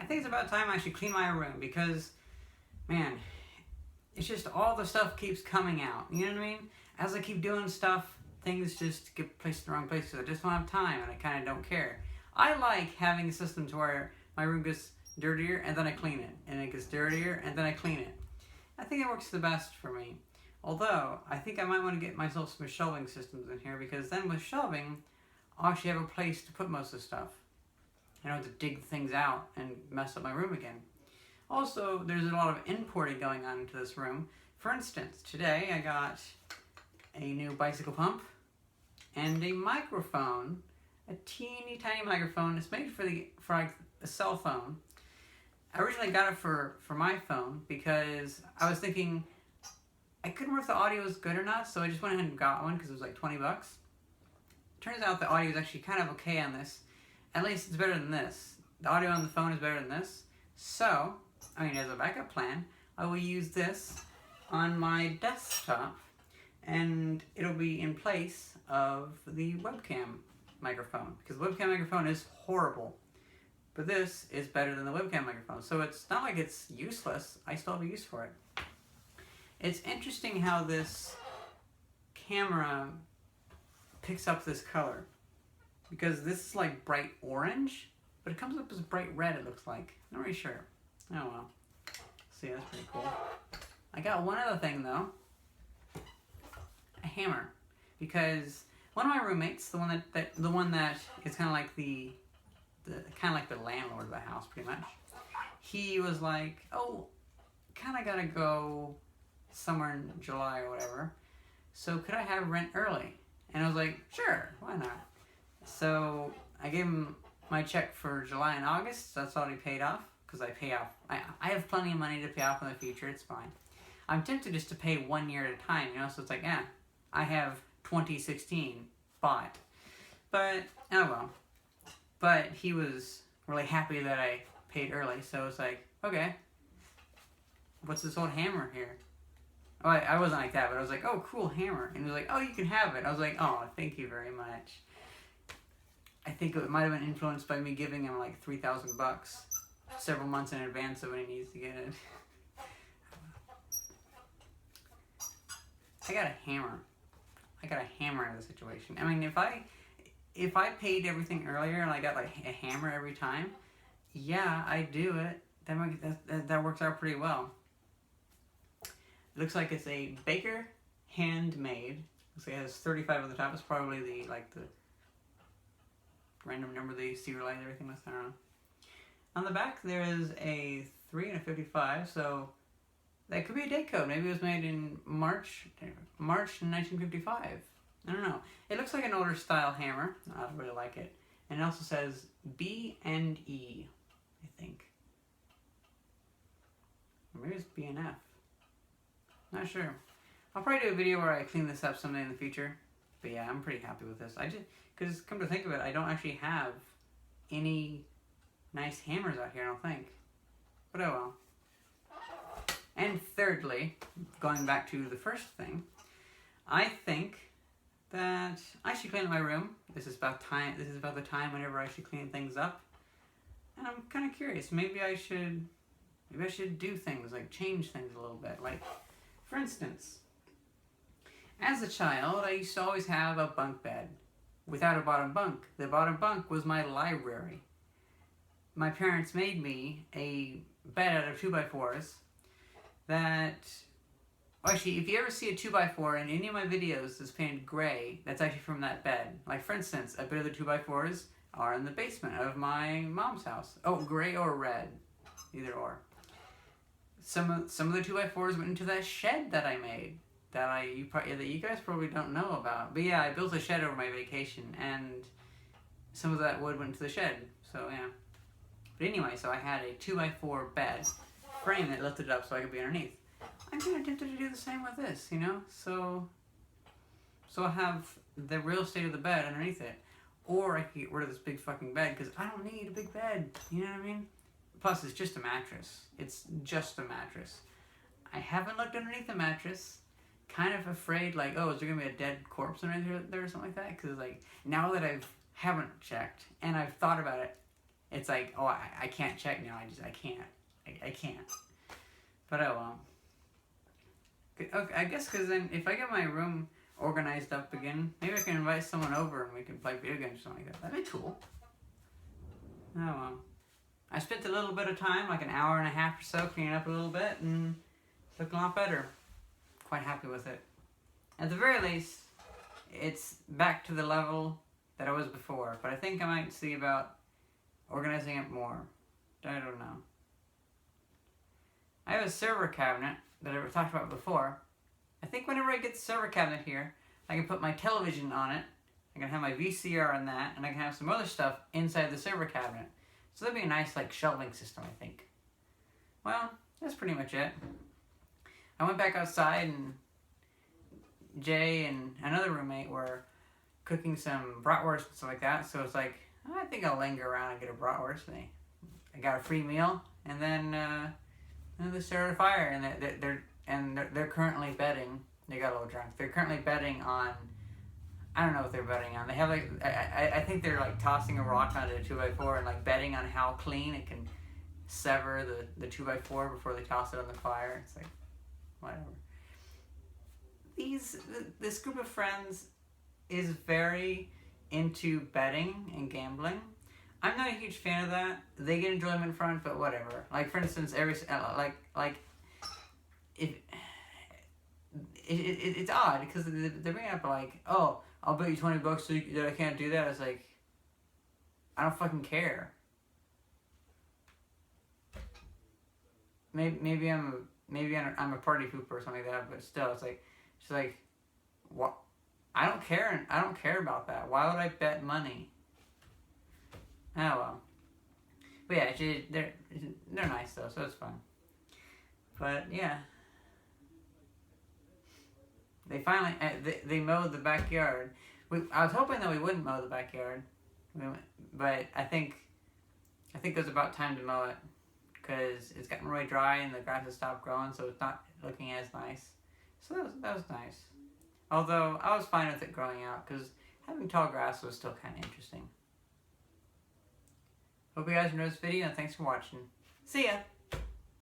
think it's about time I should clean my room because, man, it's just all the stuff keeps coming out. You know what I mean? As I keep doing stuff, things just get placed in the wrong places. I just don't have time and I kind of don't care. I like having a system to where my room gets dirtier and then I clean it. And it gets dirtier and then I clean it. I think it works the best for me. Although, I think I might want to get myself some shelving systems in here because then with shelving, I'll actually have a place to put most of the stuff. I don't have to dig things out and mess up my room again. Also, there's a lot of importing going on into this room. For instance, today I got a new bicycle pump and a microphone, a teeny tiny microphone. It's made for like a cell phone. I originally got it for my phone because I was thinking I couldn't remember if the audio was good or not, so I just went ahead and got one because it was like 20 bucks. Turns out the audio is actually kind of okay on this. At least it's better than this. The audio on the phone is better than this. So, as a backup plan, I will use this on my desktop and it'll be in place of the webcam microphone because the webcam microphone is horrible. But this is better than the webcam microphone. So it's not like it's useless. I still have a use for it. It's interesting how this camera picks up this color. Because this is like bright orange, but it comes up as bright red it looks like. I'm not really sure. Oh well. See, that's pretty cool. I got one other thing though. A hammer. Because one of my roommates, the one that is kind of like the landlord of the house pretty much. He was like, "Oh, kind of gotta go somewhere in July or whatever. So could I have rent early?" And I was like, "Sure, why not?" So I gave him my check for July and August. So that's already paid off because I pay off. I have plenty of money to pay off in the future. It's fine. I'm tempted just to pay 1 year at a time, So it's like, I have 2016 bought. But, oh well. But he was really happy that I paid early. So it's like, okay, what's this old hammer here? Oh, I wasn't like that, but I was like, oh, cool hammer. And he was like, oh, you can have it. I was like, oh, thank you very much. I think it might have been influenced by me giving him like $3,000 several months in advance of when he needs to get it. I got a hammer. I got a hammer in the situation. If I paid everything earlier and I got like a hammer every time, yeah, I do it. That works out pretty well. It looks like it's a Baker handmade. Looks like it has 35 on the top. It's probably the random number, the serial line, everything. I don't know. On the back there is a 3 and a 55. So that could be a date code. Maybe it was made in March 1955. I don't know. It looks like an older style hammer. I really like it. And it also says B&E, I think. Or maybe it's B&F. Not sure. I'll probably do a video where I clean this up someday in the future. But yeah, I'm pretty happy with this. Because come to think of it, I don't actually have any nice hammers out here, I don't think. But oh well. And thirdly, going back to the first thing, I think that I should clean up my room. This is about the time whenever I should clean things up. And I'm kind of curious. Maybe I should do things, like change things a little bit. Like, for instance, as a child, I used to always have a bunk bed without a bottom bunk. The bottom bunk was my library. My parents made me a bed out of 2x4s that... Actually, if you ever see a 2x4 in any of my videos that's painted gray, that's actually from that bed. Like, for instance, a bit of the 2x4s are in the basement of my mom's house. Oh, gray or red. Either or. Some of the 2x4s went into that shed that I made. That you guys probably don't know about. But yeah, I built a shed over my vacation, and some of that wood went into the shed. So, yeah. But anyway, so I had a 2x4 bed frame that lifted up so I could be underneath. I'm kind of tempted to do the same with this, So I'll have the real estate of the bed underneath it. Or I could get rid of this big fucking bed, because I don't need a big bed. You know what I mean? Plus, it's just a mattress. It's just a mattress. I haven't looked underneath the mattress. Kind of afraid, like, oh, is there going to be a dead corpse underneath there or something like that? Because, like, now that I haven't checked, and I've thought about it, it's like, oh, I can't check now. I can't. I can't. But oh well. Okay, I guess because then if I get my room organized up again, maybe I can invite someone over and we can play video games or something like that. That'd be cool. Oh well. I spent a little bit of time, like an hour and a half or so, cleaning up a little bit, and it's looking a lot better. Quite happy with it. At the very least, it's back to the level that I was before, but I think I might see about organizing it more. I don't know. I have a server cabinet that I talked about before. I think whenever I get the server cabinet here, I can put my television on it, I can have my VCR on that, and I can have some other stuff inside the server cabinet. So that'd be a nice shelving system, I think. Well, that's pretty much it. I went back outside and Jay and another roommate were cooking some bratwurst and stuff like that. So it's like, I think I'll linger around and get a bratwurst. I got a free meal, and then they started a fire, and they're currently betting. They got a little drunk. They're currently betting on. I don't know what they're betting on. They have I think they're tossing a rock onto a 2x4 and betting on how clean it can sever the 2x4 before they toss it on the fire. It's like, whatever. This group of friends is very into betting and gambling. I'm not a huge fan of that. They get enjoyment from it, but whatever. For instance, it's odd because they bring up oh, I'll bet you $20 that I can't do that. It's like, I don't fucking care. Maybe I'm a party pooper or something like that, but still, it's like, what? I don't care. I don't care about that. Why would I bet money? Oh well. But yeah, they're nice though, so it's fun. But yeah. They finally they mowed the backyard. I was hoping that we wouldn't mow the backyard, but I think it was about time to mow it because it's gotten really dry and the grass has stopped growing, so it's not looking as nice. So that was nice. Although I was fine with it growing out because having tall grass was still kind of interesting. Hope you guys enjoyed this video and thanks for watching. See ya!